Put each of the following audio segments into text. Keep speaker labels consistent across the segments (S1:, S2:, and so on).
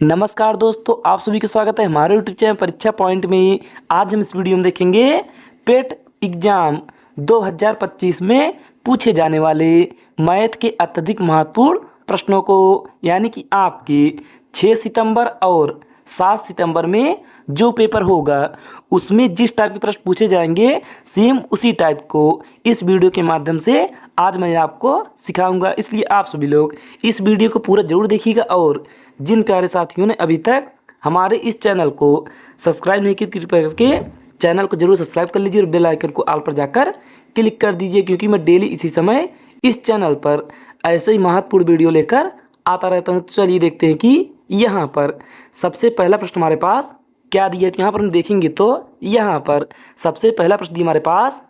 S1: नमस्कार दोस्तों, आप सभी का स्वागत है हमारे यूट्यूब चैनल परीक्षा पॉइंट में। आज हम इस वीडियो में देखेंगे पेट एग्जाम 2025 में पूछे जाने वाले मैथ के अत्यधिक महत्वपूर्ण प्रश्नों को, यानी कि आपके 6 सितंबर और 7 सितंबर में जो पेपर होगा उसमें जिस टाइप के प्रश्न पूछे जाएंगे सेम उसी टाइप को इस वीडियो के माध्यम से आज मैं आपको सिखाऊंगा। इसलिए आप सभी लोग इस वीडियो को पूरा जरूर देखिएगा और जिन प्यारे साथियों ने अभी तक हमारे इस चैनल को सब्सक्राइब नहीं किया, कृपया करके चैनल को जरूर सब्सक्राइब कर लीजिए और बेल आइकन को ऑल पर जाकर क्लिक कर दीजिए, क्योंकि मैं डेली इसी समय इस चैनल पर ऐसे ही महत्वपूर्ण वीडियो लेकर आता रहता हूँ। तो चलिए देखते हैं कि यहाँ पर सबसे पहला प्रश्न हमारे पास क्या दिया है। तो यहाँ पर हम देखेंगे तो यहाँ पर सबसे पहला प्रश्न दिया हमारे पास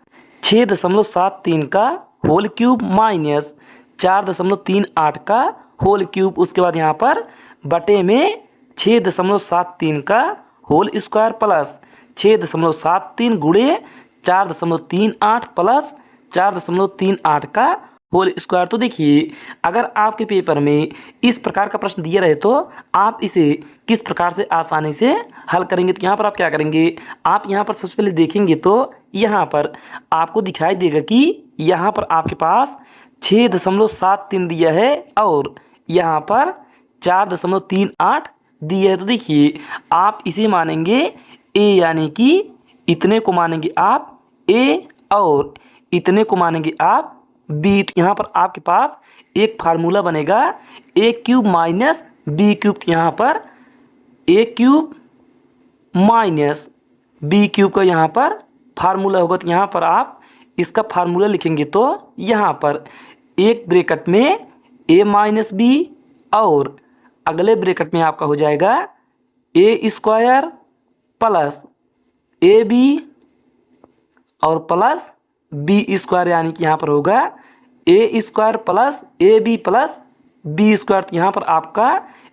S1: 6.73 का होल क्यूब माइनस 4.38 का होल क्यूब, उसके बाद यहाँ पर बटे में 6.73 का होल स्क्वायर प्लस 6.73 गुणे 4.38 प्लस 4.38 का होल स्क्वायर। तो देखिए, अगर आपके पेपर में इस प्रकार का प्रश्न दिया रहे तो आप इसे किस प्रकार से आसानी से हल करेंगे। तो यहाँ पर आप क्या करेंगे, आप यहाँ पर सबसे पहले देखेंगे तो यहाँ पर आपको दिखाई देगा कि यहाँ पर आपके पास 6.73 दिया है और यहाँ पर 4.38 दिया है। तो देखिए, आप इसे मानेंगे ए, यानी कि इतने को मानेंगे आप ए और इतने को मानेंगे आप बी। तो यहाँ पर आपके पास एक फार्मूला बनेगा ए क्यूब माइनस बी क्यूब। यहाँ पर ए क्यूब माइनस बी क्यूब का यहाँ पर फार्मूला होगा। तो यहाँ पर आप इसका फार्मूला लिखेंगे तो यहाँ पर एक ब्रैकेट में ए माइनस बी और अगले ब्रैकेट में आपका हो जाएगा A square plus A B और प्लस बी स्क्वायर, यानी कि यहाँ पर होगा A square plus A B plus B square. तो यहाँ पर आपका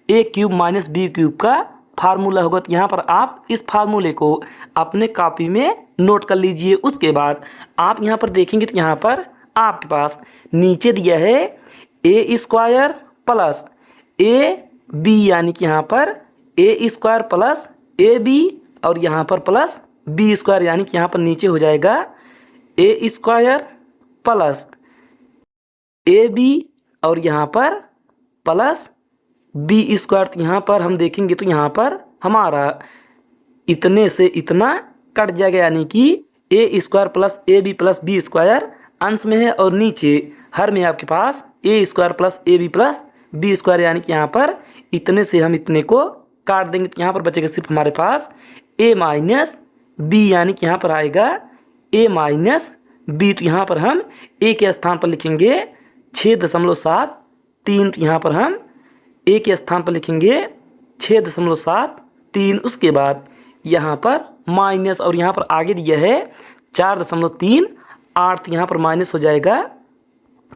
S1: A cube minus B cube का फार्मूला होगा। तो यहाँ पर आप इस फार्मूले को अपने कॉपी में नोट कर लीजिए। उसके बाद आप यहाँ पर देखेंगे तो यहाँ पर आपके पास नीचे दिया है ए स्क्वायर प्लस ए बी, यानी कि यहाँ पर ए स्क्वायर प्लस ए बी और यहाँ पर प्लस बी स्क्वायर, यानी कि यहाँ पर नीचे हो जाएगा A square plus A B और यहाँ पर प्लस बी स्क्वायर। तो यहाँ पर हम देखेंगे तो यहाँ पर हमारा इतने से इतना कट जाएगा, यानी कि A square plus A B plus B square अंश में है और नीचे हर में आपके पास A square plus A B plus B square, यानी कि यहाँ पर इतने से हम इतने को काट देंगे। तो यहाँ पर बचेगा सिर्फ हमारे पास ए माइनस बी, यानी कि यहाँ पर आएगा ए माइनस बी। तो यहाँ पर हम ए के स्थान पर लिखेंगे 6.73। तो यहाँ पर हम ए के स्थान पर लिखेंगे 6.73। उसके बाद यहाँ पर माइनस और यहाँ पर आगे दिया है 4.38। तो यहाँ पर माइनस हो जाएगा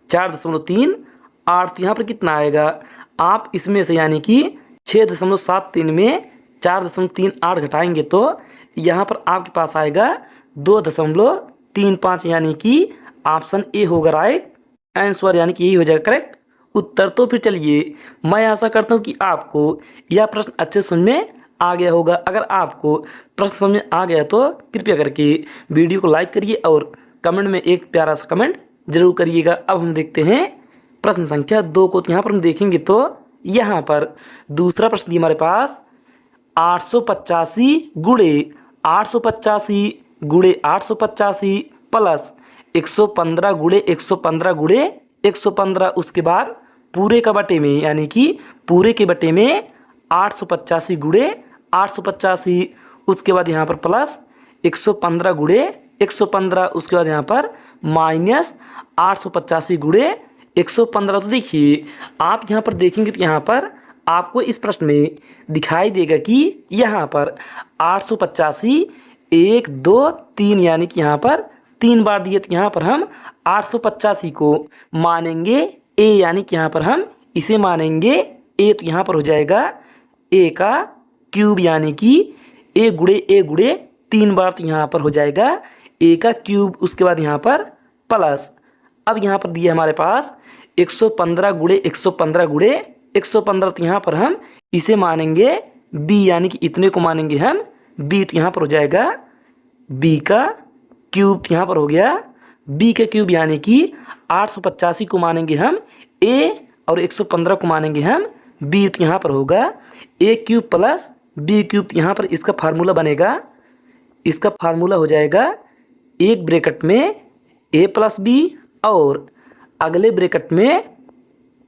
S1: 4.38। तो यहाँ पर कितना आएगा, आप इसमें से यानी कि 6.73 में 4.38 घटाएंगे तो यहाँ पर आपके पास आएगा 2.35, यानी कि ऑप्शन ए होगा राइट आंसर, यानी कि यही हो जाएगा करेक्ट उत्तर। तो फिर चलिए, मैं आशा करता हूँ कि आपको यह प्रश्न अच्छे समझ में आ गया होगा। अगर आपको प्रश्न समझ में आ गया तो कृपया करके वीडियो को लाइक करिए और कमेंट में एक प्यारा सा कमेंट जरूर करिएगा। अब हम देखते हैं प्रश्न संख्या 2 को। तो यहाँ पर हम देखेंगे तो यहाँ पर दूसरा प्रश्न दिया हमारे पास 885 गुणे 885 गुणे 885 प्लस 115 गुणे 115 गुणे 115। उसके बाद पूरे का बटे में, यानी कि पूरे के बटे में 885 गुणे 885। उसके बाद यहाँ पर प्लस 115 गुणे 115। उसके बाद यहाँ पर माइनस 885 गुणे 115। तो देखिए, आप यहाँ पर देखेंगे तो यहाँ पर आपको इस प्रश्न में दिखाई देगा कि यहाँ पर 885 1 2 3, यानी कि यहाँ पर 3 बार दिए। तो यहाँ पर हम 885 को मानेंगे ए, यानी कि यहाँ पर हम इसे मानेंगे ए। तो यहाँ पर हो जाएगा ए का क्यूब, यानी कि ए गुणे 3 बार। तो यहाँ पर हो जाएगा ए का क्यूब। उसके बाद यहाँ पर प्लस, अब यहाँ पर दिया हमारे पास 115 गुणे 115 गुणे 115, तो यहाँ पर हम इसे मानेंगे b, यानी कि इतने को मानेंगे हम b, तो यहाँ पर हो जाएगा b का क्यूब, यहाँ पर हो गया b का क्यूब, यानी कि 885 को मानेंगे हम a और 115 को मानेंगे हम b, तो यहाँ पर होगा a cube plus b cube. यहाँ पर इसका फार्मूला बनेगा, इसका फार्मूला हो जाएगा एक ब्रैकेट में a प्लस b और अगले ब्रैकेट में,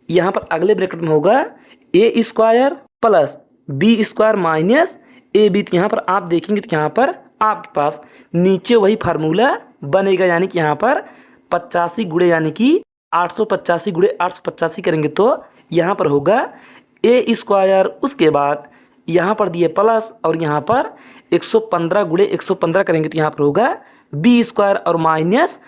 S1: यहाँ पर अगले ब्रैकेट में होगा a square plus b square minus A B. तो यहाँ पर आप देखेंगे तो यहाँ पर आपके पास नीचे वही फार्मूला बनेगा, यानी कि यहाँ पर 85 गुणे, यानी कि 885 गुणे 885 करेंगे तो यहाँ पर होगा ए स्क्वायर, उसके बाद यहाँ पर दिए प्लस और यहाँ पर 115 गुणे 115 करेंगे तो यहाँ पर होगा बी स्क्वायर और माइनस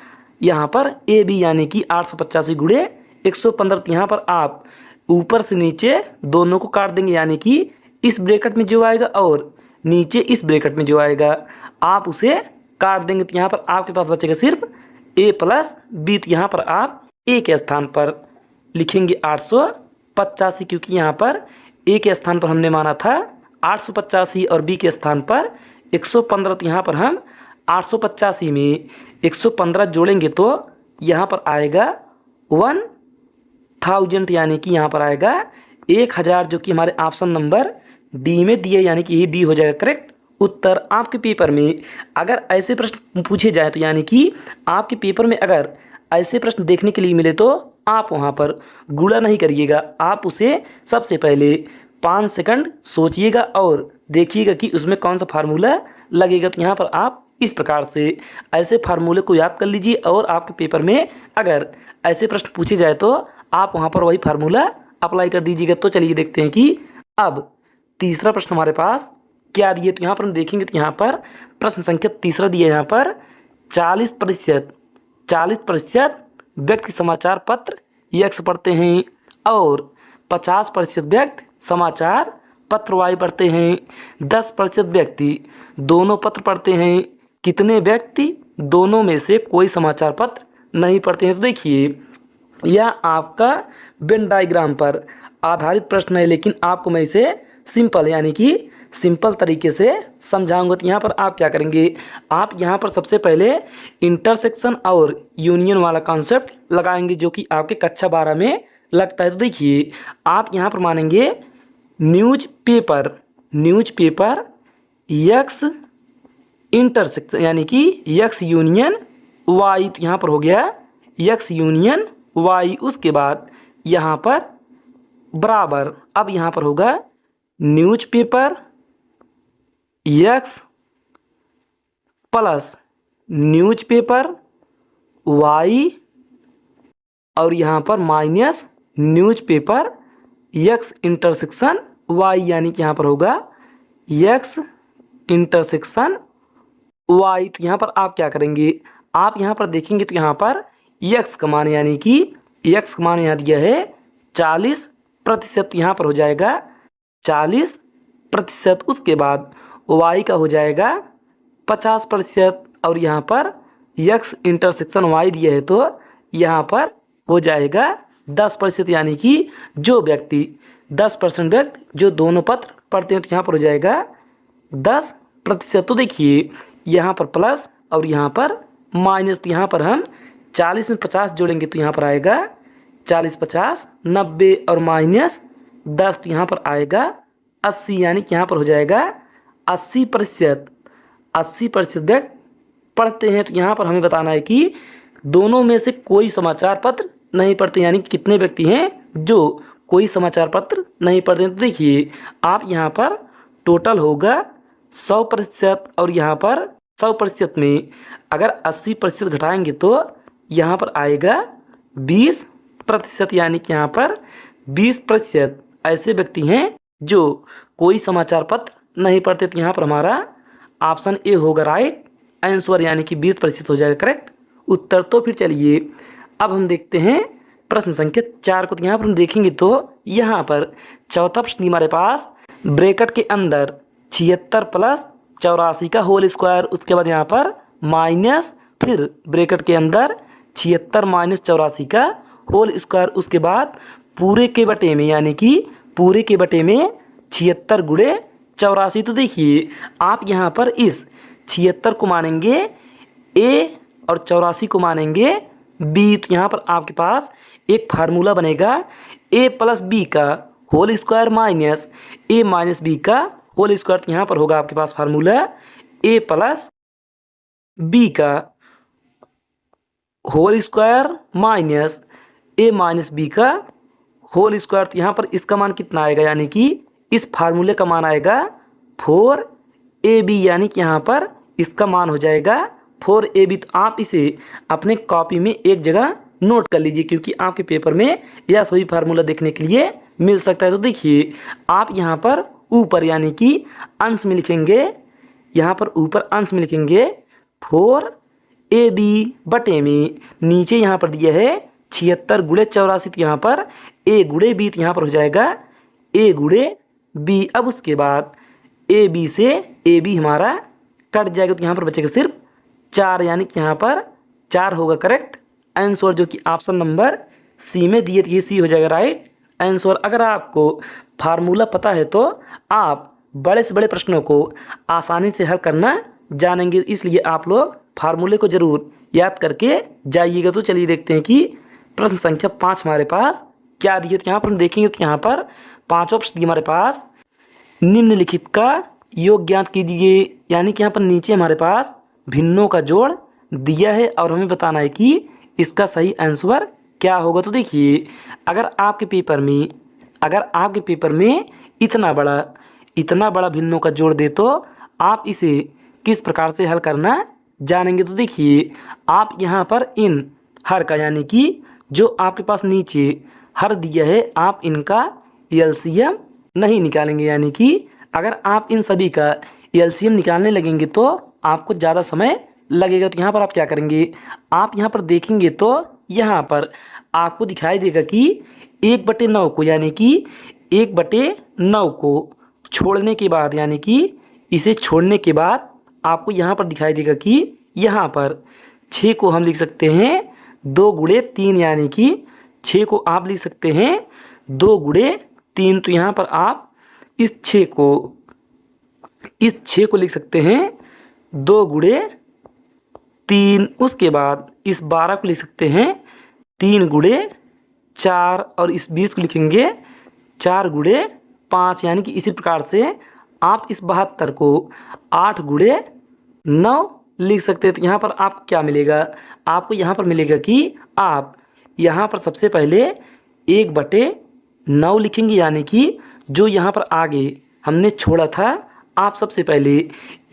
S1: यहाँ पर ए बी, यानी कि 885 गुणे 115। तो यहाँ पर आप ऊपर से नीचे दोनों को काट देंगे, यानी कि इस ब्रैकेट में जो आएगा और नीचे इस ब्रैकेट में जो आएगा आप उसे काट देंगे, तो यहाँ पर आपके पास बचेगा सिर्फ a प्लस बी। तो यहाँ पर आप a के स्थान पर लिखेंगे 885, क्योंकि यहाँ पर a के स्थान पर हमने माना था 885 और b के स्थान पर 115। तो यहाँ पर हम 885 में 115 जोड़ेंगे तो यहाँ पर आएगा 1000, यानी कि यहाँ पर आएगा 1000, जो कि हमारे ऑप्शन नंबर डी में दिए, यानी कि ये डी हो जाएगा करेक्ट उत्तर। आपके पेपर में अगर ऐसे प्रश्न पूछे जाए तो यानी कि आपके पेपर में अगर ऐसे प्रश्न देखने के लिए मिले तो आप वहाँ पर गुणा नहीं करिएगा, आप उसे सबसे पहले 5 सेकंड सोचिएगा और देखिएगा कि उसमें कौन सा फार्मूला लगेगा। तो यहाँ पर आप इस प्रकार से ऐसे फार्मूले को याद कर लीजिए और आपके पेपर में अगर ऐसे प्रश्न पूछे जाए तो आप वहाँ पर वही फार्मूला अप्लाई कर दीजिएगा। तो चलिए देखते हैं कि अब तीसरा प्रश्न हमारे पास क्या दिए। तो यहाँ पर हम देखेंगे तो यहाँ पर प्रश्न संख्या तीसरा दिया है, यहाँ पर 40% व्यक्ति समाचार पत्र यक्स पढ़ते हैं और 50% व्यक्ति समाचार पत्र वाई पढ़ते हैं। 10% व्यक्ति दोनों पत्र पढ़ते हैं। कितने व्यक्ति दोनों में से कोई समाचार पत्र नहीं पढ़ते हैं। तो देखिए यह आपका वेन डायग्राम पर आधारित प्रश्न है, लेकिन आपको मैं इसे सिंपल यानी कि सिंपल तरीके से समझाऊंगा। तो यहाँ पर आप क्या करेंगे, आप यहाँ पर सबसे पहले इंटरसेक्शन और यूनियन वाला कॉन्सेप्ट लगाएंगे जो कि आपके कक्षा 12 में लगता है। तो देखिए आप यहाँ पर मानेंगे न्यूज़पेपर यक्स इंटरसेक्शन यानी कि यक्स यूनियन वाई। तो यहाँ पर हो गया यक्स यूनियन वाई। उसके बाद यहाँ पर बराबर, अब यहाँ पर होगा newspaper X plus newspaper Y और यहाँ पर minus newspaper X intersection Y, यानी कि यहाँ पर होगा यक्स इंटरसेक्शन वाई। तो यहाँ पर आप क्या करेंगे, आप यहाँ पर देखेंगे तो यहाँ पर यक्स का मान यानी कि यक्स का मान यहाँ दिया है 40%, यहाँ पर हो जाएगा 40%। उसके बाद वाई का हो जाएगा 50% और यहाँ पर यक्स इंटरसेक्शन वाई दिया है तो यहाँ पर हो जाएगा 10%, यानी कि जो व्यक्ति 10% व्यक्ति जो दोनों पत्र पढ़ते हैं तो यहाँ पर हो जाएगा 10%। तो देखिए यहाँ पर प्लस और यहाँ पर माइनस, तो यहाँ पर हम 40 में 50 जोड़ेंगे तो यहाँ पर आएगा 40 50 90 और माइनस 10, तो यहाँ पर आएगा 80, यानी कि यहाँ पर हो जाएगा 80%। 80% व्यक्ति पढ़ते हैं। तो यहाँ पर हमें बताना है कि दोनों में से कोई समाचार पत्र नहीं पढ़ते, यानी कि कितने व्यक्ति हैं जो कोई समाचार पत्र नहीं पढ़ते हैं। तो देखिए आप यहाँ पर टोटल होगा 100% और यहाँ पर 100% में अगर 80% घटाएंगे तो यहाँ पर आएगा 20%, यानी कि यहाँ पर 20% ऐसे व्यक्ति हैं जो कोई समाचार पत्र नहीं पढ़ते। तो यहाँ पर हमारा ऑप्शन ए होगा राइट आंसर, यानी कि 20% हो जाएगा करेक्ट उत्तर। तो फिर चलिए अब हम देखते हैं प्रश्न संख्या 4 को। तो यहाँ पर हम देखेंगे तो यहाँ पर चौथा प्रश्न हमारे पास ब्रैकेट के अंदर 76 प्लस 84 का होल स्क्वायर, उसके बाद यहाँ पर माइनस, फिर ब्रैकेट के अंदर 76 माइनस 84 का होल स्क्वायर, उसके बाद पूरे के बटे में, यानी कि पूरे के बटे में 76 गुणे 84। तो देखिए आप यहाँ पर इस 76 को मानेंगे ए और 84 को मानेंगे बी। तो यहाँ पर आपके पास एक फार्मूला बनेगा ए प्लस बी का होल स्क्वायर माइनस ए माइनस बी का होल स्क्वायर। तो यहाँ पर होगा आपके पास फार्मूला ए प्लस बी का होल स्क्वायर माइनस ए माइनस बी का होल स्क्वायर। तो यहाँ पर इसका मान कितना आएगा, यानी कि इस फार्मूले का मान आएगा 4ab, यानी कि यहाँ पर इसका मान हो जाएगा 4ab। तो आप इसे अपने कॉपी में एक जगह नोट कर लीजिए, क्योंकि आपके पेपर में यह सभी फार्मूला देखने के लिए मिल सकता है। तो देखिए आप यहाँ पर ऊपर यानी कि अंश में लिखेंगे, यहाँ पर ऊपर अंश में लिखेंगे 4ab बटे में, नीचे यहाँ पर दिया है 76 गुणे 84। तो यहाँ पर a गुणे b, तो यहाँ पर हो जाएगा a गुणे b। अब उसके बाद ए बी से ए बी हमारा कट जाएगा, तो यहाँ पर बचेगा सिर्फ 4, यानी कि यहाँ पर 4 होगा करेक्ट आंसर, जो कि ऑप्शन नंबर सी में दिए। तो ये सी हो जाएगा राइट आंसर। अगर आपको फार्मूला पता है तो आप बड़े से बड़े प्रश्नों को आसानी से हल करना जानेंगे, इसलिए आप लोग फार्मूले को ज़रूर याद करके जाइएगा। तो चलिए देखते हैं कि प्रश्न संख्या 5 हमारे पास क्या दिए। तो यहाँ पर हम देखेंगे तो यहाँ पर 5वां प्रश्न हमारे पास निम्नलिखित का योग ज्ञात कीजिए, यानी कि यहाँ पर नीचे हमारे पास भिन्नों का जोड़ दिया है और हमें बताना है कि इसका सही आंसर क्या होगा। तो देखिए अगर आपके पेपर में इतना बड़ा भिन्नों का जोड़ दे तो आप इसे किस प्रकार से हल करना जानेंगे। तो देखिए आप यहाँ पर इन हर का, यानी कि जो आपके पास नीचे हर दिया है, आप इनका एलसीएम नहीं निकालेंगे, यानी कि अगर आप इन सभी का एलसीएम निकालने लगेंगे तो आपको ज़्यादा समय लगेगा। तो यहाँ पर आप क्या करेंगे, आप यहाँ पर देखेंगे तो यहाँ पर आपको दिखाई देगा कि 1/9 को, यानी कि 1/9 को छोड़ने के बाद, यानी कि इसे छोड़ने के बाद आपको यहाँ पर दिखाई देगा कि यहाँ पर 6 को हम लिख सकते हैं 2 गुणे 3, यानी कि 6 को आप लिख सकते हैं 2 गुणे 3। तो यहाँ पर आप इस 6 को लिख सकते हैं 2 गुणे 3। उसके बाद इस 12 को लिख सकते हैं 3 गुणे 4 और इस 20 को लिखेंगे 4 गुणे 5, यानी कि इसी प्रकार से आप इस 72 को 8 गुणे 9 लिख सकते हैं। तो यहाँ पर आपको क्या मिलेगा, आपको यहाँ पर मिलेगा कि आप यहाँ पर सबसे पहले 1/9 लिखेंगे, यानी कि जो यहाँ पर आगे हमने छोड़ा था, आप सबसे पहले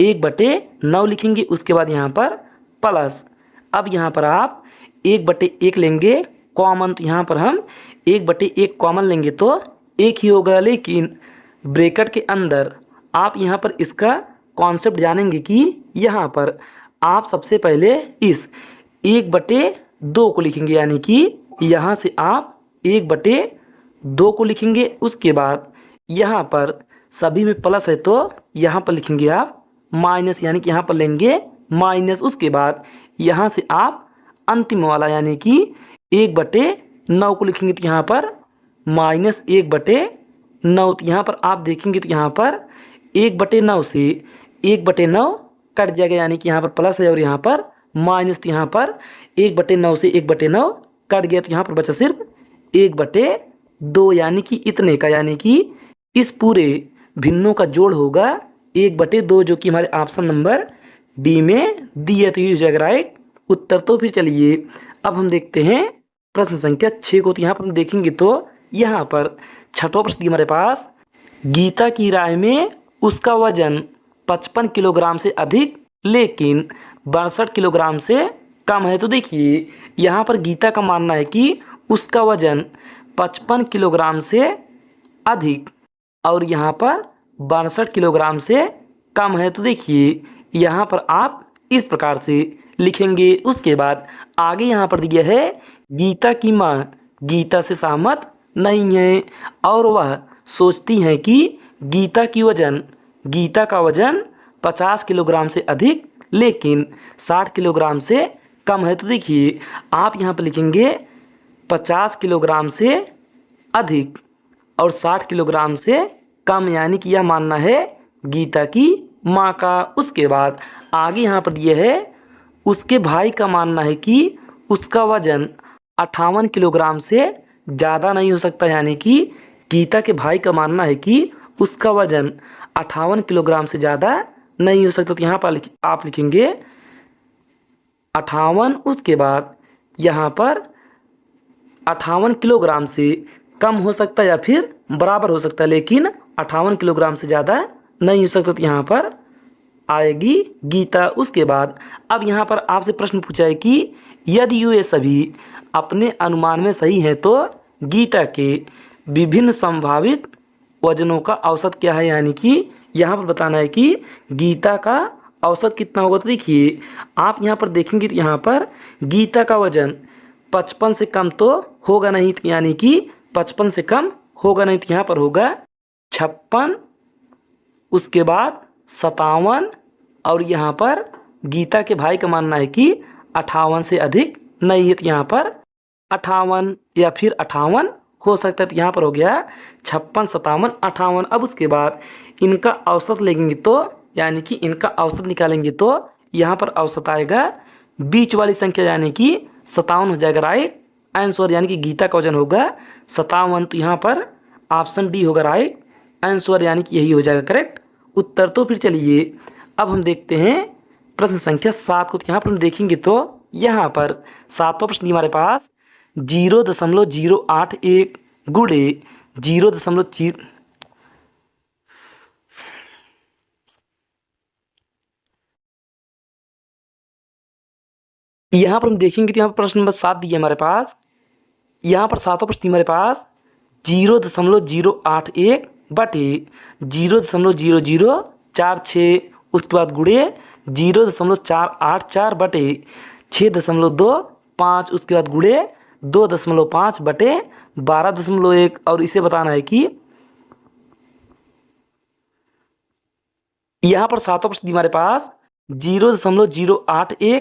S1: 1/9 लिखेंगे, उसके बाद यहाँ पर प्लस। अब यहाँ पर आप 1/1 लेंगे कॉमन, तो यहाँ पर हम 1/1 कॉमन लेंगे तो 1 ही होगा, लेकिन ब्रैकेट के अंदर आप यहाँ पर इसका कॉन्सेप्ट जानेंगे कि यहाँ पर आप सबसे पहले इस 1/2 को लिखेंगे, यानी कि यहाँ से आप 1/2 को लिखेंगे। उसके बाद यहाँ पर सभी में प्लस है तो यहाँ पर लिखेंगे आप माइनस, यानी कि यहाँ पर लेंगे माइनस। उसके बाद यहाँ से आप अंतिम वाला, यानी कि 1/9 को लिखेंगे, तो यहाँ पर -1/9। तो यहाँ पर आप देखेंगे तो यहाँ पर 1/9 से 1/9 कट जाएगा, यानी कि यहाँ पर प्लस है और यहाँ पर माइनस। तो यहाँ पर 1/9 से 1/9 कट गया, तो यहाँ पर बचा सिर्फ 1/2, यानी कि इतने का, यानी कि इस पूरे भिन्नों का जोड़ होगा 1/2, जो कि हमारे ऑप्शन नंबर डी में दिया। तो ये हो जाएगा राइट उत्तर। तो फिर चलिए अब हम देखते हैं प्रश्न संख्या 6 को। तो यहाँ पर हम देखेंगे तो यहाँ पर 6वां प्रश्न हमारे पास, गीता की राय में उसका वजन 55 किलोग्राम से अधिक लेकिन 62 किलोग्राम से कम है। तो देखिए यहाँ पर गीता का मानना है कि उसका वजन 55 किलोग्राम से अधिक और यहाँ पर 62 किलोग्राम से कम है। तो देखिए यहाँ पर आप इस प्रकार से लिखेंगे। उसके बाद आगे यहाँ पर दिया है गीता की माँ गीता से सहमत नहीं है और वह सोचती हैं कि गीता का वजन 50 किलोग्राम से अधिक लेकिन 60 किलोग्राम से कम है। तो देखिए आप यहाँ पर लिखेंगे 50 किलोग्राम से अधिक और 60 किलोग्राम से कम, यानी कि यह मानना है गीता की माँ का। उसके बाद आगे यहाँ पर दिया है उसके भाई का मानना है कि उसका वजन 58 किलोग्राम से ज़्यादा नहीं हो सकता, यानी कि गीता के भाई का मानना है कि उसका वजन 58 किलोग्राम से ज़्यादा नहीं हो सकता। तो यहाँ पर आप लिखेंगे 58, उसके बाद यहाँ पर 58 किलोग्राम से कम हो सकता है या फिर बराबर हो सकता है, लेकिन 58 किलोग्राम से ज़्यादा नहीं हो सकता। तो यहाँ पर आएगी गीता। उसके बाद अब यहाँ पर आपसे प्रश्न पूछा है कि यदि ये सभी अपने अनुमान में सही हैं तो गीता के विभिन्न संभावित वजनों का औसत क्या है, यानी कि यहाँ पर बताना है कि गीता का औसत कितना होगा। तो देखिए आप यहाँ पर देखेंगे तो यहाँ पर गीता का वजन 55 से कम तो होगा नहीं, यानी कि 55 से कम होगा नहीं, तो यहाँ पर होगा 56, उसके बाद 57, और यहाँ पर गीता के भाई का मानना है कि 58 से अधिक नहीं है, तो यहाँ पर 58 या फिर 58 हो सकता है। तो यहाँ पर हो गया 56, 57, 58। अब उसके बाद इनका औसत लेंगे तो, यानी कि इनका औसत निकालेंगे तो यहाँ पर औसत आएगा बीच वाली संख्या, यानी कि 57 हो जाएगा राइट आंसर, यानी कि गीता का वजन होगा 57। तो यहाँ पर ऑप्शन डी होगा राइट आंसर, यानी कि यही हो जाएगा करेक्ट उत्तर। तो फिर चलिए अब हम देखते हैं प्रश्न संख्या 7 को। तो यहाँ पर हम देखेंगे तो यहाँ पर 7वां प्रश्न हमारे पास 0.081 गुणे 0.0 यहाँ पर हम देखेंगे तो यहाँ पर प्रश्न नंबर 7 दिया हमारे पास। यहाँ पर 7वां प्रश्न हमारे पास 0.081 बटे 0.0046, उसके बाद गुणे 0.484 बटे 6.25, उसके बाद गुणे 2.5 बटे 12.1, और इसे बताना है कि यहाँ पर 7वां प्रश्न हमारे पास 0.081,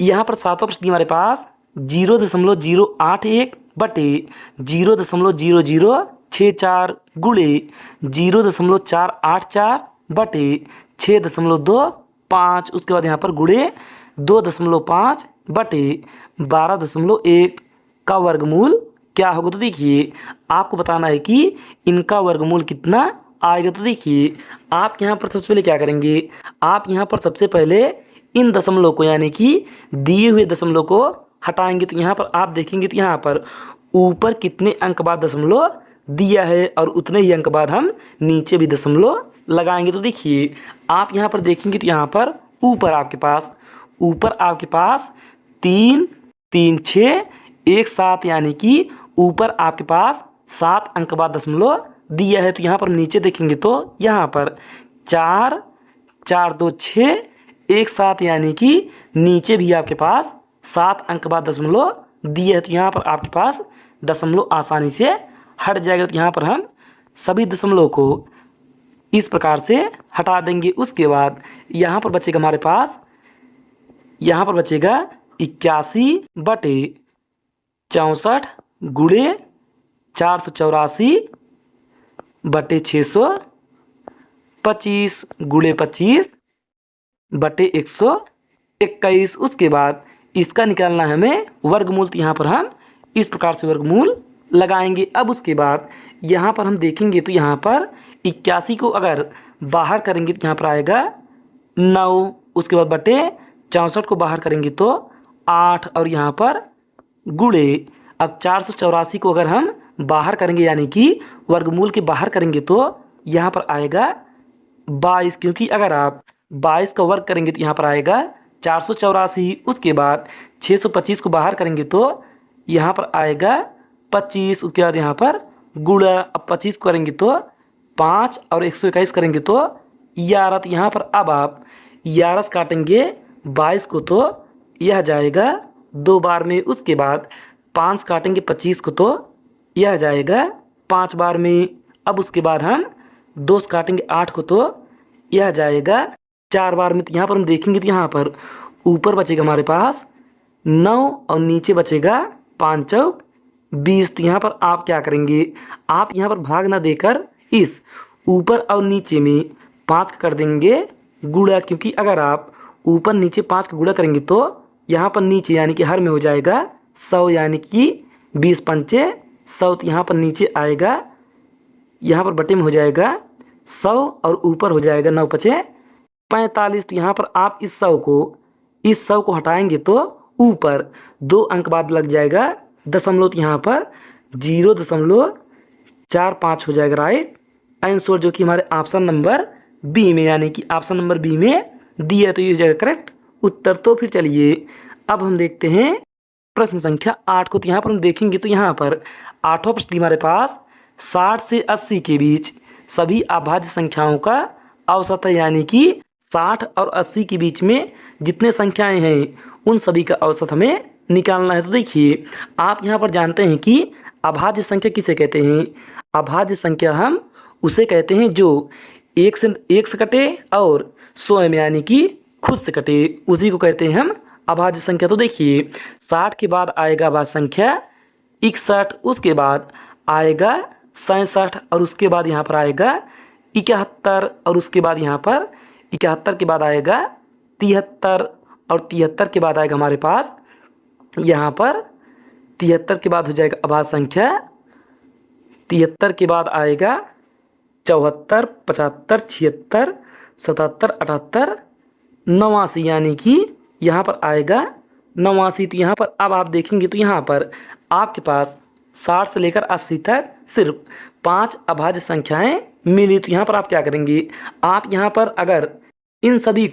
S1: यहाँ पर 7वां प्रश्न हमारे पास 0.081 बटे 0.0064 गुणे 0.484 बटे 6.25, उसके बाद यहाँ पर गुणे 2.5 बटे 12.1 का वर्गमूल क्या होगा। तो देखिए आपको बताना है कि इनका वर्गमूल कितना आएगा। तो देखिए आप यहाँ पर सबसे पहले क्या करेंगे, आप यहाँ पर सबसे पहले इन दशमलव को, यानी कि दिए हुए दशमलव को हटाएंगे। तो यहाँ पर आप देखेंगे तो यहाँ पर ऊपर कितने अंक बाद दशमलव दिया है और उतने ही अंक बाद हम नीचे भी दशमलव लगाएंगे। तो देखिए आप यहाँ पर देखेंगे तो यहाँ पर ऊपर आपके पास 3, 3, 6, 1, 7, यानी कि ऊपर आपके पास 7 अंक बाद दशमलव दिया है। तो यहाँ पर नीचे देखेंगे तो यहाँ पर 4, 4, 2, 6, 1, 7, यानी कि नीचे भी आपके पास 7 अंक बाद दशमलव दिए है। तो यहाँ पर आपके पास दशमलव आसानी से हट जाएगा। तो यहाँ पर हम सभी दशमलव को इस प्रकार से हटा देंगे। उसके बाद यहाँ पर बचेगा हमारे पास, यहाँ पर बचेगा 81 बटे 64 गुणे 484 बटे 625 गुणे 25 बटे 121। उसके बाद इसका निकालना है हमें वर्गमूल। तो यहाँ पर हम इस प्रकार से वर्गमूल लगाएंगे। अब उसके बाद यहाँ पर हम देखेंगे तो यहाँ पर 81 को अगर बाहर करेंगे तो यहाँ पर आएगा 9, उसके बाद बटे 64 को बाहर करेंगे तो 8, और यहाँ पर गुणे अब 484 को अगर हम बाहर करेंगे, यानी कि वर्गमूल के बाहर करेंगे तो यहाँ पर आएगा 22, क्योंकि अगर आप 22 का वर्ग करेंगे तो यहाँ पर आएगा 484। उसके बाद 625 को बाहर करेंगे तो यहाँ पर आएगा 25, उसके बाद यहाँ पर गुणा, अब 25 को करेंगे तो 5 और 121 करेंगे तो 11। तो यहाँ पर अब आप 11 से काटेंगे 22 को तो यह जाएगा 2 बार में। उसके बाद 5 काटेंगे 25 को तो यह जाएगा 5 बार में। अब उसके बाद हम 2 से काटेंगे 8 को तो यह जाएगा 4 बार में। तो यहाँ पर हम देखेंगे तो यहाँ पर ऊपर बचेगा हमारे पास 9 और नीचे बचेगा 5 चौक 20। तो यहाँ पर आप क्या करेंगे, आप यहाँ पर भाग ना देकर इस ऊपर और नीचे में 5 कर देंगे गुणा, क्योंकि अगर आप ऊपर नीचे 5 का गुणा करेंगे तो यहाँ पर नीचे यानी कि हर में हो जाएगा 100, यानी कि 20 पंचे 100। तो यहाँ पर नीचे आएगा, यहाँ पर बटे में हो जाएगा 100 और ऊपर हो जाएगा 9 पचे 45। तो यहाँ पर आप इस 100 को हटाएंगे तो ऊपर 2 अंक बाद लग जाएगा दशमलव। तो यहाँ पर 0.45 हो जाएगा राइट आंसर, जो कि हमारे ऑप्शन नंबर बी में यानी कि ऑप्शन नंबर बी में दिया। तो ये हो जाएगा करेक्ट उत्तर। तो फिर चलिए अब हम देखते हैं प्रश्न संख्या 8 को। तो यहाँ पर हम देखेंगे तो यहाँ पर 8वां प्रश्न हमारे पास 60 से 80 के बीच सभी अभाज्य संख्याओं का औसत है, यानी कि 60 और 80 के बीच में जितने संख्याएं हैं उन सभी का औसत हमें निकालना है। तो देखिए आप यहाँ पर जानते हैं कि अभाज्य संख्या किसे कहते हैं। अभाज्य संख्या हम उसे कहते हैं जो एक से कटे और स्वयं यानी कि खुद से कटे, उसी को कहते हैं हम अभाज्य संख्या। तो देखिए 60 के बाद आएगा अभाज्य संख्या 61, उसके बाद आएगा 67 और उसके बाद यहाँ पर आएगा 71 और उसके बाद यहाँ पर 71 के बाद आएगा 73 और 73 के बाद आएगा हमारे पास यहाँ पर 73 के बाद हो जाएगा अभाज्य संख्या 73 के बाद आएगा 74, 75, 76, 77, 78, 89, यानी कि यहाँ पर आएगा 89। तो यहाँ पर अब आप देखेंगे तो यहाँ पर आपके पास 60 से लेकर 80 तक सिर्फ 5 अभाज्य संख्याएं मिली। तो यहाँ पर आप क्या करेंगे, आप यहाँ पर अगर इन सभी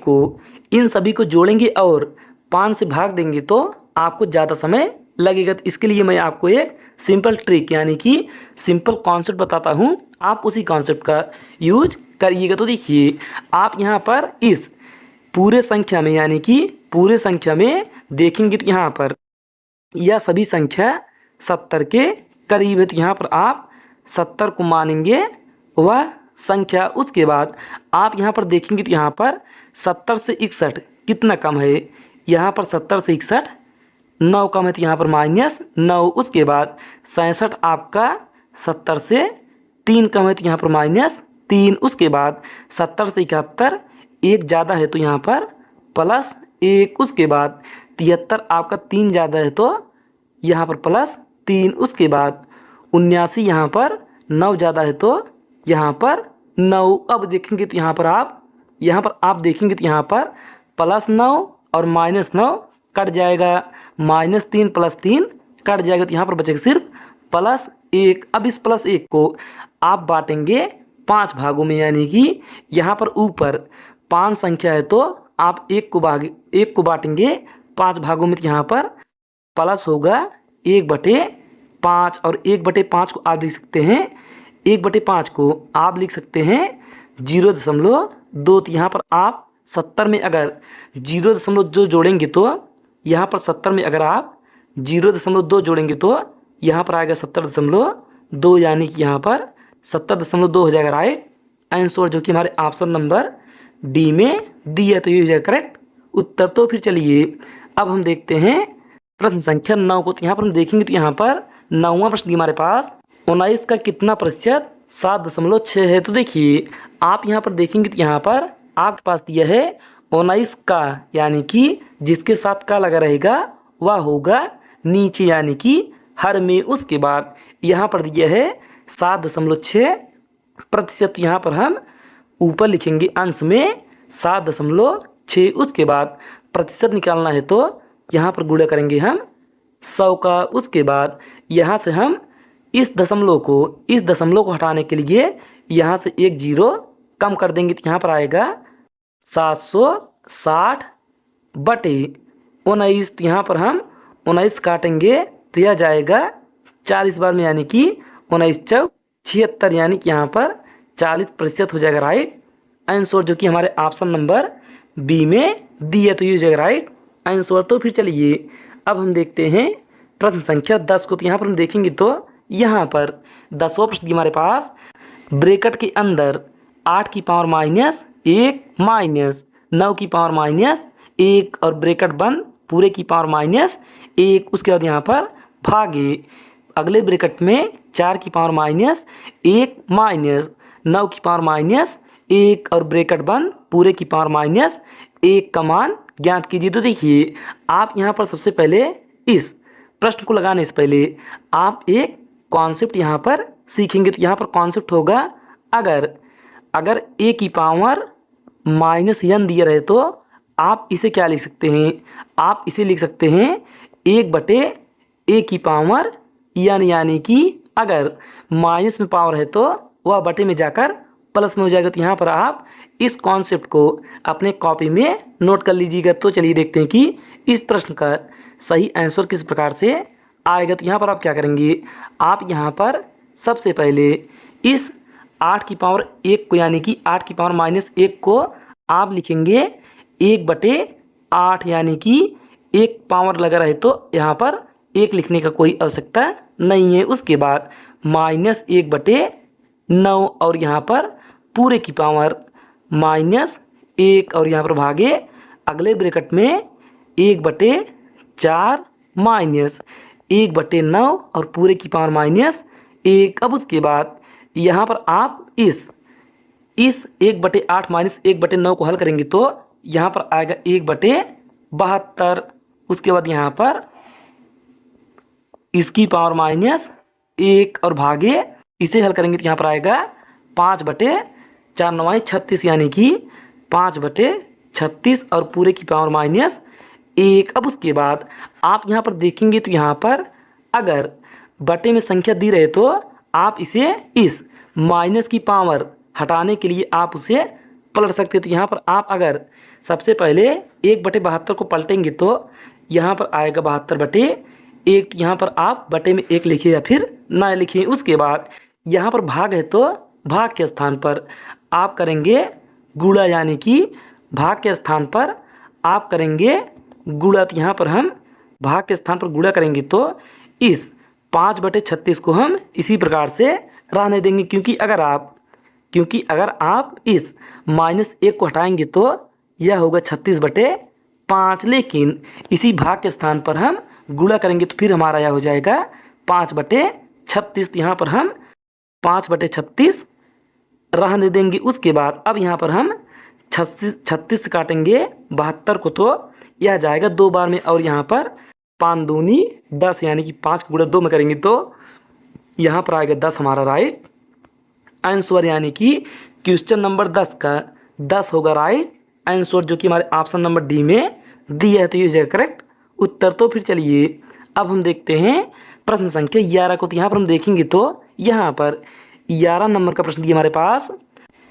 S1: को जोड़ेंगे और 5 से भाग देंगे तो आपको ज़्यादा समय लगेगा। तो इसके लिए मैं आपको एक सिंपल ट्रिक यानी कि सिंपल कॉन्सेप्ट बताता हूँ, आप उसी कॉन्सेप्ट का यूज करिएगा। तो देखिए आप यहाँ पर इस पूरे संख्या में यानी कि पूरे संख्या में देखेंगे तो यहाँ पर यह सभी संख्या 70 के करीब है। तो यहाँ पर आप 70 को मानेंगे वह संख्या। उसके बाद आप यहाँ पर देखेंगे तो यहाँ पर 70 से 61 कितना कम है, यहाँ पर 70 से 61 9 कम है, तो यहाँ पर -9। उसके बाद 67 आपका 70 से 3 कम है, तो यहाँ पर -3। उसके बाद 70 से 71 1 ज़्यादा है, तो यहाँ पर +1। उसके बाद 73 आपका 3 ज़्यादा है, तो यहाँ पर +3। उसके बाद 79 यहाँ पर 9 ज़्यादा है, तो यहाँ पर 9। अब देखेंगे तो यहाँ पर आप देखेंगे तो यहाँ पर +9 और -9 कट जाएगा, -3 + 3 कट जाएगा, तो यहाँ पर बचेगा सिर्फ +1। अब इस +1 को आप बांटेंगे 5 भागों में, यानी कि यहाँ पर ऊपर 5 संख्या है तो आप 1 को बांटेंगे 5 भागों में, तो यहाँ पर प्लस होगा 1/5 और 1/5 को आप लिख सकते हैं 1/5 को आप लिख सकते हैं 0.2। तो यहाँ पर आप 70 में अगर 0.2 जोड़ेंगे तो यहाँ पर 70 में अगर आप 0.2 जोड़ेंगे तो यहाँ पर आएगा 70.2, यानी कि यहाँ पर 70.2 हो जाएगा राइट आंसर, जो कि हमारे ऑप्शन नंबर डी में दिया। तो ये हो जाएगा करेक्ट उत्तर। तो फिर चलिए अब हम देखते हैं प्रश्न संख्या 9 को। तो यहाँ पर हम देखेंगे तो यहाँ पर 9वां प्रश्न हमारे पास 19 का कितना प्रतिशत 7.6 है। तो देखिए आप यहाँ पर देखेंगे तो यहाँ पर आपके पास दिया है 19 का, यानी कि जिसके साथ का लगा रहेगा वह होगा नीचे यानी कि हर में। उसके बाद यहाँ पर दिया है 7.6%, यहाँ पर हम ऊपर लिखेंगे अंश में 7.6। उसके बाद प्रतिशत निकालना है तो यहाँ पर गुणा करेंगे हम 100 का। उसके बाद यहाँ से हम इस दशमलव को हटाने के लिए यहाँ से 1 0 कम कर देंगे, तो यहाँ पर आएगा 760/19। तो यहाँ पर हम 19 काटेंगे तो यह जाएगा 40 बार में, यानी कि 19 × 76, यानी कि यहाँ पर 40% हो जाएगा राइट आंसर, जो कि हमारे ऑप्शन नंबर बी में दिया। तो ये हो जाएगा राइट आंसर। तो फिर चलिए अब हम देखते हैं प्रश्न संख्या 10 को। तो यहाँ पर हम देखेंगे तो यहाँ पर 10वां प्रश्न हमारे पास ब्रैकेट के अंदर 8 की पावर -1 माइनस 9 की पावर -1 और ब्रैकेट बंद पूरे की पावर -1। उसके बाद यहाँ पर भागे अगले ब्रैकेट में 4 की पावर माइनस 1 माइनस 9 की पावर माइनस 1 और ब्रैकेट बंद पूरे की पावर माइनस 1 का मान ज्ञात कीजिए। तो देखिए आप यहाँ पर सबसे पहले इस प्रश्न को लगाने से पहले आप एक कॉन्सेप्ट यहाँ पर सीखेंगे। तो यहाँ पर कॉन्सेप्ट होगा, अगर a की पावर माइनस n दिया रहे तो आप इसे क्या लिख सकते हैं, आप इसे लिख सकते हैं 1/a की पावर n, यानी कि अगर माइनस में पावर है तो वह बटे में जाकर प्लस में हो जाएगा। तो यहाँ पर आप इस कॉन्सेप्ट को अपने कॉपी में नोट कर लीजिएगा। तो चलिए देखते हैं कि इस प्रश्न का सही आंसर किस प्रकार से आएगा। तो यहाँ पर आप क्या करेंगे, आप यहाँ पर सबसे पहले इस 8 की पावर 1 को, यानी कि 8 की पावर माइनस 1 को आप लिखेंगे 1/8, यानी कि 1 पावर लगा रहे तो यहाँ पर 1 लिखने का कोई आवश्यकता नहीं है। उसके बाद माइनस 1/9 और यहाँ पर पूरे की पावर माइनस 1 और यहाँ पर भागे अगले ब्रैकेट में 1/4 माइनस 1/9 और पूरे की पावर माइनस 1। अब उसके बाद यहाँ पर आप इस 1/8 माइनस 1/9 को हल करेंगे तो यहाँ पर आएगा 1/72। उसके बाद यहाँ पर इसकी पावर माइनस 1 और भागे इसे हल करेंगे तो यहाँ पर आएगा 5/4 9 36, यानी कि 5/36 और पूरे की पावर माइनस 1। अब उसके बाद आप यहाँ पर देखेंगे तो यहाँ पर अगर बटे में संख्या दी रहे तो आप इसे इस माइनस की पावर हटाने के लिए आप उसे पलट सकते हैं। तो यहाँ पर आप अगर सबसे पहले 1/72 को पलटेंगे तो यहाँ पर आएगा 72/1। तो यहाँ पर आप बटे में 1 लिखिए या फिर ना लिखिए। उसके बाद यहाँ पर भाग है तो भाग के स्थान पर आप करेंगे गुणा, यानी कि भाग के स्थान पर आप करेंगे गुणा। तो यहाँ पर हम भाग के स्थान पर गुणा करेंगे तो इस 5/36 को हम इसी प्रकार से रहने देंगे, क्योंकि अगर आप इस -1 को हटाएंगे तो यह होगा 36/5, लेकिन इसी भाग के स्थान पर हम गुणा करेंगे तो फिर हमारा यह हो जाएगा 5/36। तो यहाँ पर हम 5/36 रहने देंगे। उसके बाद अब यहाँ पर हम 36 से काटेंगे 72 को तो यह जाएगा 2 बार में, और यहाँ पर 5 दूनी 10, यानी कि 5 गुणा 2 में करेंगे तो यहाँ पर आएगा 10 हमारा राइट आंसर, यानी कि क्वेश्चन नंबर 10 का 10 होगा राइट आंसर, जो कि हमारे ऑप्शन नंबर डी में दिया है। तो ये है करेक्ट उत्तर। तो फिर चलिए अब हम देखते हैं प्रश्न संख्या 11 को। तो यहाँ पर हम देखेंगे तो यहाँ पर 11 नंबर का प्रश्न दिया हमारे पास,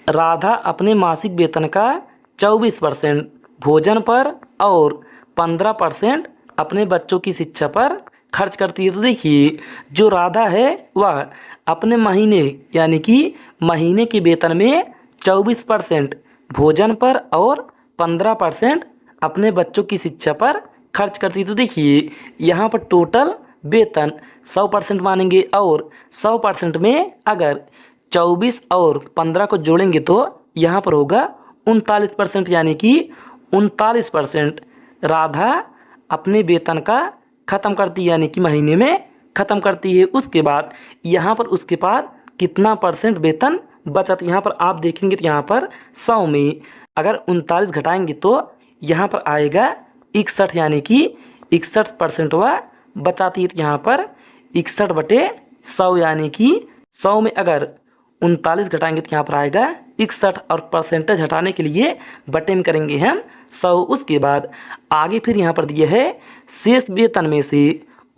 S1: राधा अपने मासिक वेतन का 24% भोजन पर और 15% अपने बच्चों की शिक्षा पर खर्च करती है। तो देखिए जो राधा है वह अपने महीने, यानी कि महीने के वेतन में 24% भोजन पर और 15% अपने बच्चों की शिक्षा पर खर्च करती है। तो देखिए यहाँ पर टोटल वेतन 100% मानेंगे, और 100% में अगर 24 और 15 को जोड़ेंगे तो यहाँ पर होगा 39%, यानी कि 39% राधा अपने वेतन का ख़त्म करती है, यानी कि महीने में ख़त्म करती है। उसके बाद यहाँ पर उसके बाद कितना परसेंट वेतन बचा, तो यहाँ पर आप देखेंगे तो यहाँ पर 100 में अगर 39 घटाएंगे तो यहाँ पर आएगा 61, यानी कि 61% वह बचाती है। तो यहाँ पर 61/100, यानी कि 100 में अगर 39 घटाएंगे तो यहाँ पर आएगा 61, और परसेंटेज हटाने के लिए बटे में करेंगे हम 100। उसके बाद आगे फिर यहाँ पर दिया है शेष वेतन में से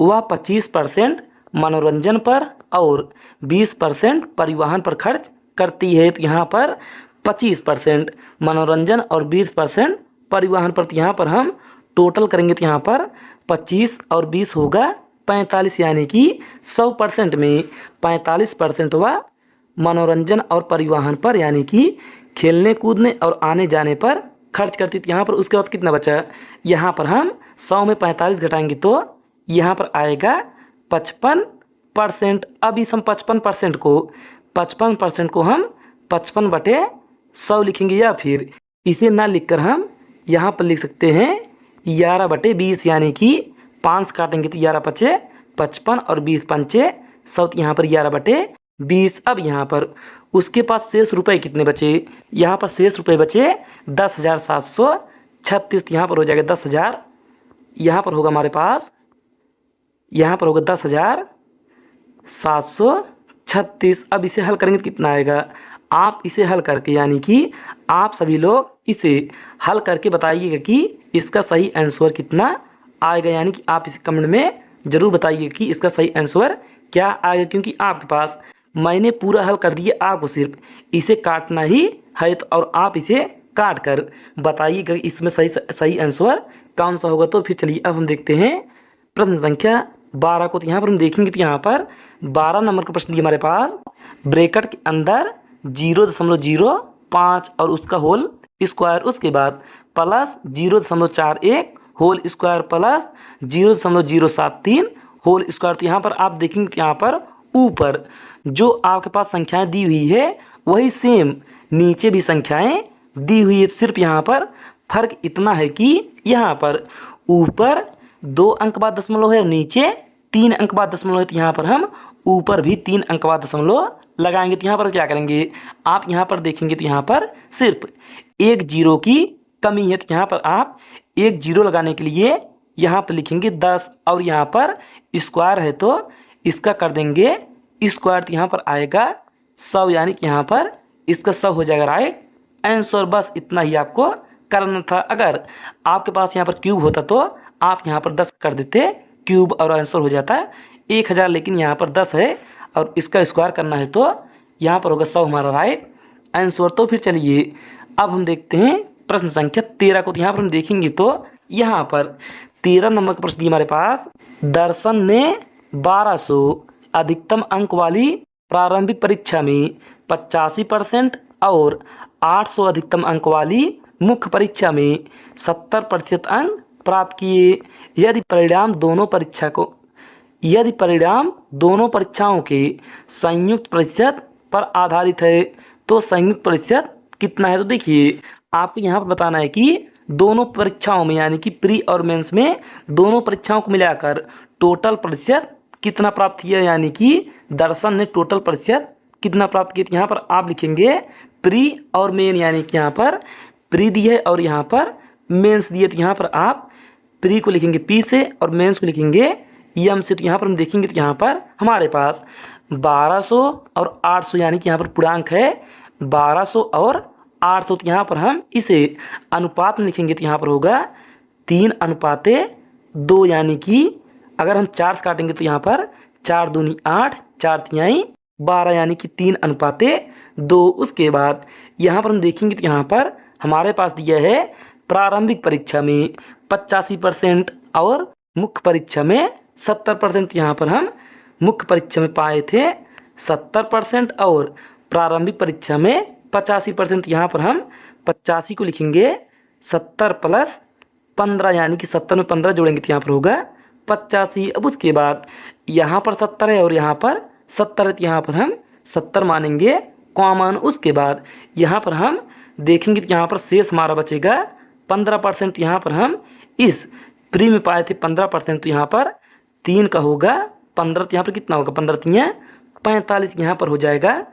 S1: वह 25% मनोरंजन पर और 20% परिवहन पर खर्च करती है। तो यहाँ पर 25% मनोरंजन और 20% परिवहन पर। तो यहाँ पर हम टोटल करेंगे तो यहाँ पर 25 और 20 होगा 45, यानी कि 100% में 45% वह मनोरंजन और परिवहन पर, यानी कि खेलने कूदने और आने जाने पर खर्च करती। तो यहाँ पर उसके बाद कितना बचा, यहाँ पर हम 100 में 45 घटाएंगे तो यहाँ पर आएगा 55%। अब इस हम 55% को हम 55/100 लिखेंगे, या फिर इसे ना लिखकर हम यहाँ पर लिख सकते हैं 11/20, यानी कि 5 काटेंगे तो 11×5 55 और 20 पंचे 100, यहाँ पर 11/20। अब यहाँ पर उसके पास शेष रुपए कितने बचे, यहाँ पर शेष रुपए बचे 10,736। यहाँ पर हो जाएगा 10,000, यहाँ पर होगा हमारे पास, यहाँ पर होगा 10,736। अब इसे हल करेंगे तो कितना आएगा, आप इसे हल करके यानी कि आप सभी लोग इसे हल करके बताइएगा कि इसका सही आंसर कितना आएगा, यानी कि आप इसे कमेंट में ज़रूर बताइए कि इसका सही आंसर क्या आएगा, क्योंकि आपके पास मैंने पूरा हल कर दिया, आपको सिर्फ इसे काटना ही है। तो और आप इसे काट कर बताइएगा इसमें सही आंसर कौन सा होगा। तो फिर चलिए अब हम देखते हैं प्रश्न संख्या 12 को। तो यहाँ पर हम देखेंगे तो यहाँ पर 12 नंबर का प्रश्न दिया हमारे पास, ब्रैकेट के अंदर 0.05 और उसका होल स्क्वायर, उसके बाद plus 0.41 whole square plus 0.073 whole square. तो यहाँ पर आप देखेंगे तो यहाँ पर ऊपर जो आपके पास संख्याएं दी हुई है वही सेम नीचे भी संख्याएं दी हुई है। सिर्फ यहाँ पर फर्क इतना है कि यहाँ पर ऊपर 2 अंक बाद दशमलव है और नीचे 3 अंक बाद दशमलव है। तो यहाँ पर हम ऊपर भी 3 अंक बाद दशमलव लगाएंगे। तो यहाँ पर क्या करेंगे, आप यहाँ पर देखेंगे तो यहाँ पर सिर्फ एक जीरो की कमी है। तो यहाँ पर आप एक जीरो लगाने के लिए यहाँ पर लिखेंगे 10 और यहाँ पर स्क्वायर है तो इसका कर देंगे स्क्वायर। तो यहाँ पर आएगा 100, यानी कि यहाँ पर इसका 100 हो जाएगा राइट आंसर। बस इतना ही आपको करना था। अगर आपके पास यहाँ पर क्यूब होता तो आप यहाँ पर 10 कर देते क्यूब और आंसर हो जाता है 1000, लेकिन यहाँ पर 10 है और इसका स्क्वायर करना है तो यहाँ पर होगा 100 हमारा राइट आंसर। तो फिर चलिए अब हम देखते हैं प्रश्न संख्या 13 को। तो यहाँ पर हम देखेंगे तो यहाँ पर 13 नंबर का प्रश्न दिया हमारे पास, दर्शन ने 1200 अधिकतम अंक वाली प्रारंभिक परीक्षा में 85% और 800 अधिकतम अंक वाली मुख्य परीक्षा में 70% अंक प्राप्त किए। यदि परिणाम दोनों परीक्षाओं के संयुक्त प्रतिशत पर आधारित है तो संयुक्त प्रतिशत कितना है। तो देखिए आपको यहाँ पर बताना है कि दोनों परीक्षाओं में यानी कि प्री और मेंस में दोनों परीक्षाओं को मिलाकर टोटल प्रतिशत कितना प्राप्त किया, यानी कि दर्शन ने टोटल प्रतिशत कितना प्राप्त किया। तो यहाँ पर आप लिखेंगे प्री और मेन, यानी कि यहाँ पर प्री दी है और यहाँ पर मेंस दिए। तो यहाँ पर आप प्री को लिखेंगे पी से और मेंस को लिखेंगे एम से। तो यहाँ पर हम देखेंगे तो यहाँ पर हमारे पास 1200 और 800 यानी कि यहाँ पर पूर्णांक है 1200 और 800। तो यहाँ पर हम इसे अनुपात में लिखेंगे तो यहाँ पर होगा 3:2, यानी कि अगर हम 4 से काटेंगे तो यहाँ पर 4 दूनी 8, 4 तिहाई 12, यानी कि 3:2। उसके बाद यहाँ पर हम देखेंगे तो यहाँ पर हमारे पास दिया है प्रारंभिक परीक्षा में 85% और मुख्य परीक्षा में 70%। यहाँ पर हम मुख्य परीक्षा में पाए थे 70% और प्रारंभिक परीक्षा में 85%। यहाँ पर हम 85 को लिखेंगे 70 + 15, यानी कि 70 में 15 जोड़ेंगे तो यहाँ पर होगा 85। अब उसके बाद यहाँ पर 70 है और यहाँ पर 70 है तो यहाँ पर हम 70 मानेंगे कॉमन। उसके बाद यहाँ पर हम देखेंगे तो यहाँ पर शेष हमारा बचेगा 15%। यहाँ पर हम इस प्री में पाए थे 15%, तो यहाँ पर 3 का होगा 15। तो यहाँ पर कितना होगा 15 3 45, यहाँ पर हो जाएगा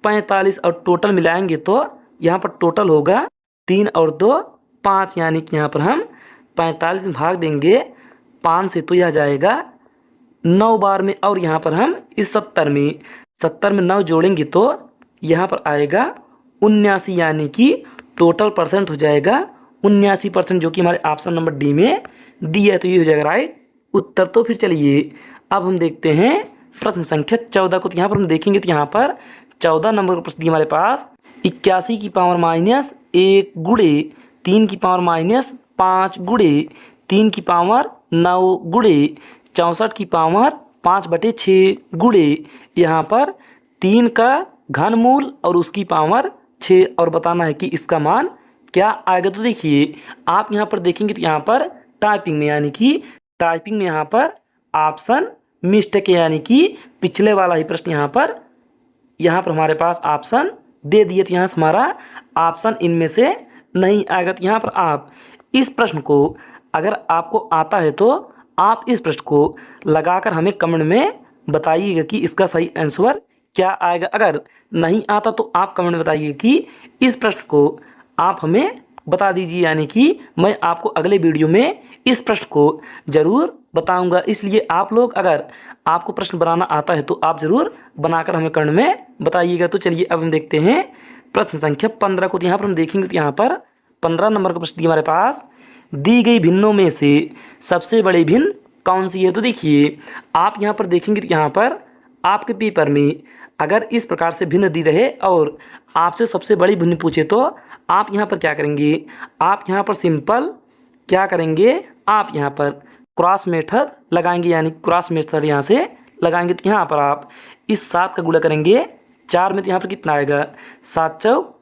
S1: 45 और टोटल मिलाएंगे तो यहाँ पर टोटल होगा 3 और 2 5, यानी कि यहाँ पर हम 45 में भाग देंगे 5 से तो यह जाएगा 9 बार में। और यहाँ पर हम इस 70 में 9 जोड़ेंगे तो यहाँ पर आएगा 79, यानी कि टोटल परसेंट हो जाएगा 79%, जो कि हमारे ऑप्शन नंबर डी में दी है। तो ये हो जाएगा राइट उत्तर। तो फिर चलिए अब हम देखते हैं प्रश्न संख्या 14 को। तो यहाँ पर हम देखेंगे तो यहाँ पर 14 नंबर का प्रश्न दिया हमारे पास, 81 की पावर -1 गुणे 3 की पावर -5 गुणे 3 की पावर 9 गुणे 64 की पावर 5/6 गुणे यहाँ पर 3 का घनमूल और उसकी पावर 6 और बताना है कि इसका मान क्या आएगा। तो देखिए आप यहाँ पर देखेंगे तो यहाँ पर टाइपिंग में यानी कि टाइपिंग में यहाँ पर ऑप्शन मिस्टेक है, यानी कि पिछले वाला ही प्रश्न यहाँ पर हमारे पास ऑप्शन दे दिए। तो यहाँ से हमारा ऑप्शन इनमें से नहीं आएगा। तो यहाँ पर आप इस प्रश्न को अगर आपको आता है तो आप इस प्रश्न को लगाकर हमें कमेंट में बताइएगा कि इसका सही आंसर क्या आएगा। अगर नहीं आता तो आप कमेंट में बताइए कि इस प्रश्न को आप हमें बता दीजिए, यानी कि मैं आपको अगले वीडियो में इस प्रश्न को ज़रूर बताऊंगा। इसलिए आप लोग, अगर आपको प्रश्न बनाना आता है तो आप ज़रूर बनाकर हमें कमेंट में बताइएगा। तो चलिए अब हम देखते हैं प्रश्न संख्या 15 को। तो यहाँ पर हम देखेंगे तो यहाँ पर 15 नंबर का प्रश्न दिया हमारे पास, दी गई भिन्नों में से सबसे बड़ी भिन्न कौन सी है। तो देखिए आप यहाँ पर देखेंगे तो यहाँ पर आपके पेपर में अगर इस प्रकार से भिन्न दी रहे और आपसे सबसे बड़ी भिन्न पूछे तो आप यहाँ पर क्या करेंगे, आप यहाँ पर सिंपल क्या करेंगे, आप यहाँ पर क्रॉस मेथड लगाएंगे, यानी क्रॉस मेथड यहाँ से लगाएंगे। तो यहाँ पर आप इस 7 का गुणा करेंगे 4 में, तो यहाँ पर कितना आएगा 7 चौक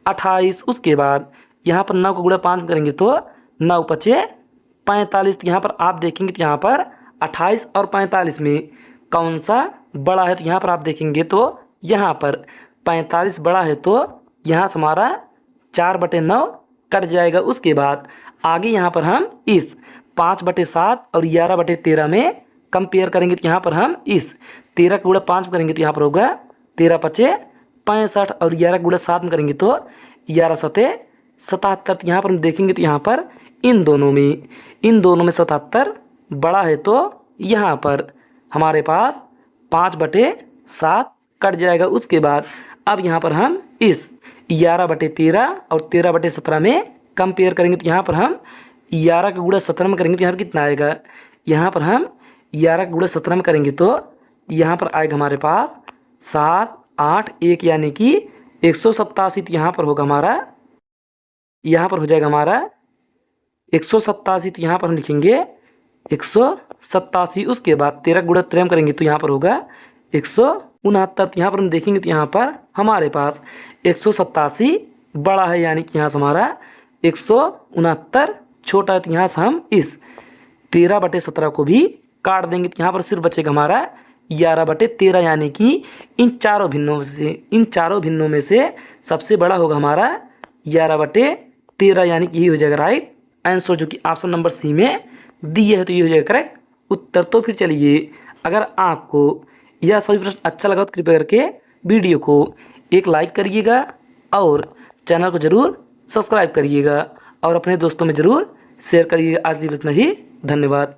S1: 28। उसके बाद यहाँ पर 9 का गुणा 5 में करेंगे तो 9 पचे 45। तो यहाँ पर आप देखेंगे तो यहाँ पर 28 और 45 में कौन सा बड़ा है। तो यहाँ पर आप देखेंगे तो यहाँ पर 45 बड़ा है, तो यहाँ से हमारा 4/9 कट जाएगा। उसके बाद आगे यहाँ पर हम इस 5/7 और 11/13 में कंपेयर करेंगे। तो यहाँ पर हम इस 13 का गुणा 5 में करेंगे तो यहाँ पर होगा 13 पचे 65 और 11 का गुणा 7 में करेंगे तो 11 सते 77। तो यहाँ पर हम देखेंगे तो यहाँ पर इन दोनों में 77 बड़ा है, तो यहाँ पर हमारे पास 5/7 कट जाएगा। उसके बाद अब यहाँ पर हम इस 11/13 और 13/17 में कंपेयर करेंगे। तो यहाँ पर हम 11 का गुणा 17 में करेंगे तो यहाँ पर कितना आएगा, यहाँ पर हम 11 का गुणा 17 में करेंगे तो यहाँ पर आएगा हमारे पास 7 8 1 यानी कि 187। तो यहाँ पर होगा हमारा, यहाँ पर हो जाएगा हमारा 187। तो यहाँ पर हम लिखेंगे 187। उसके बाद 13 गुणा 13 करेंगे तो यहाँ पर होगा 169। तो यहाँ पर हम देखेंगे तो यहाँ पर हमारे पास 187 बड़ा है, यानी कि यहाँ से हमारा 169 छोटा है। तो यहाँ से हम इस 13/17 को भी काट देंगे। तो यहाँ पर सिर्फ बचेगा हमारा 11/13, यानी कि इन चारों भिन्नों में से सबसे बड़ा होगा हमारा 11/13, यानी कि यही हो जाएगा राइट आंसर, जो कि ऑप्शन नंबर सी में दिए है। तो ये हो जाएगा करेक्ट उत्तर। तो फिर चलिए, अगर आपको यह सभी प्रश्न अच्छा लगा तो कृपया करके वीडियो को एक लाइक करिएगा और चैनल को ज़रूर सब्सक्राइब करिएगा और अपने दोस्तों में ज़रूर शेयर करिएगा। आज के लिए इतना ही, धन्यवाद।